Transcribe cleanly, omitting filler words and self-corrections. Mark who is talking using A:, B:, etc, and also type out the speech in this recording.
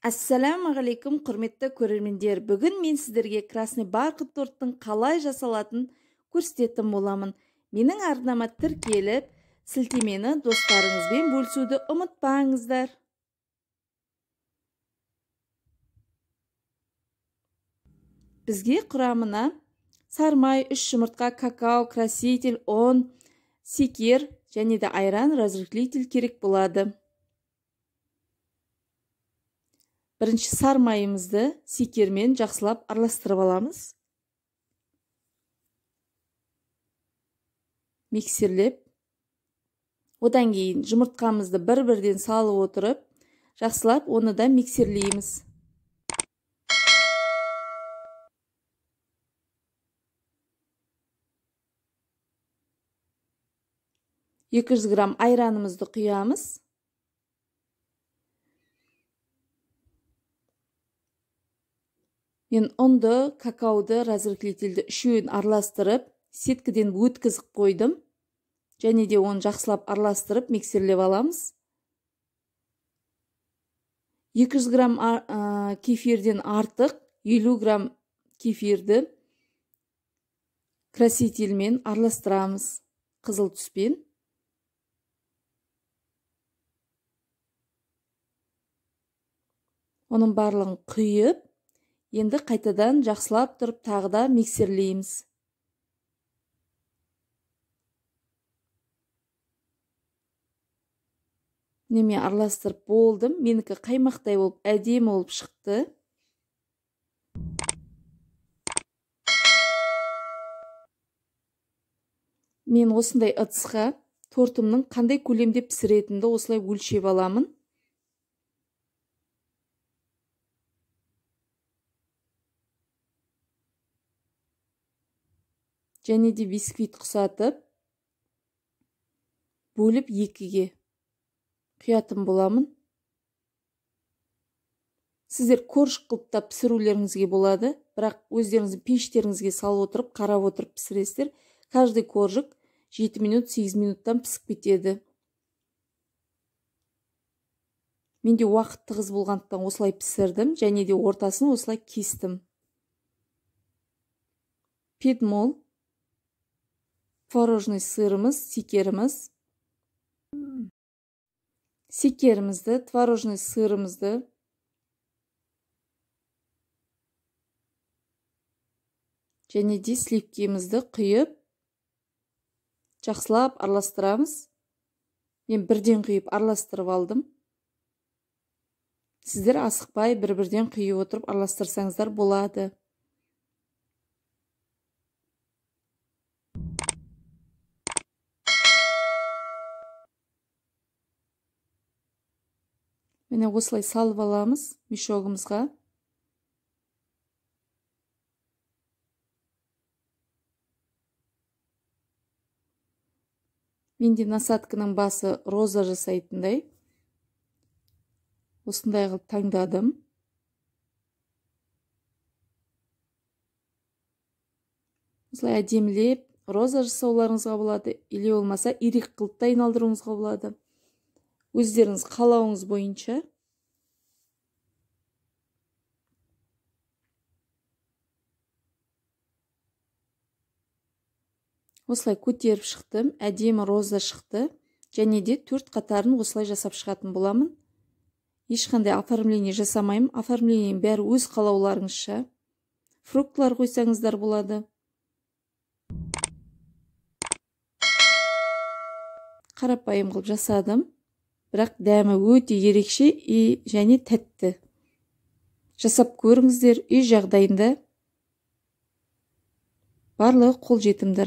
A: Ассаламу алейкум, құрметті көрермендер. Бүгін мен сіздерге красный барқыт торттың қалай жасалатын көрсететін боламын. Менің арнама тіркеліп, сілтемені достарыңызбен бөлісуді ұмытпаңыздар. Бізге құрамына сармай, 3 жұмыртқа, какао, краситель, ұн, секер және де айран, разрыхлитель керек болады. Бірінші сармайымызды секермен жақсылап араластырып аламыз. Миксерлеп. Одан кейін жұмыртқамызды бір-бірден салып отырып, жақсылап оны да миксерлейміз. Екі жүз грамм айранымызды құямыз. Мен ұнды, какауды, разрыхлительді үшеуін араластырып, сеткіден өткізіп қойдым. Және де оны жақсылап араластырып, миксерлеп аламыз. 200 грамм кефирден артық, 50 грамм кефирді красительмен араластырамыз, қызыл түспен. Оның барлығын құйып, енді қайтадан жақсылап тұрып тағыда миксерлейміз. Неме араластырып болдым. Менікі қаймақтай болып, әдемі болып шықты. Мен осындай ыдысқа тортымның қандай көлемде пісіретінді осылай өлшеп аламын. Және де бисквит құсатып, бөліп екіге құятын боламын. Сіздер корж қылып та пісірулеріңізге болады, бірақ өздеріңіздің пештеріңізге салып отырып, қарап отырып пісіресіздер. Каждый коржик 7 минут, 8 минуттан пісіп кетеді. Менде уақыт тығыз болғандықтан осылай пісірдім, және де ортасын осылай кестім. Педмол, творожный сырымыз, секерімізді, творожный сырымызды және де сливкемізді құйып, жақсылап араластырамыз. Мен бірден құйып араластырып алдым. Сіздер асықпай бір-бірден құйып отырып араластырсаңыздар болады. Міне осылай салып аламыз мешогымызға. Менде насатканың басы роза жасайтындай. Осындай қылып таңдадым. Осылай әдемілеп роза жасауларыңызға болады, или болмаса ирек қылып та айналдыруыңызға болады. Өздеріңіз қалауыңыз бойынша. Осылай көтеріп шықтым, әдемі роза шықты. Және де 4 қатарын осылай жасап шығатын боламын. Ешқандай оформление жасамайым. Оформлениенің бәрі өз қалауларыңызша. Фруктылар қойсаңыздар болады. Қарапайым қылып жасадым. Бірақ дәмі өте ерекше және тәтті. Жасап көріңіздер, үй жағдайында барлығы қолжетімді.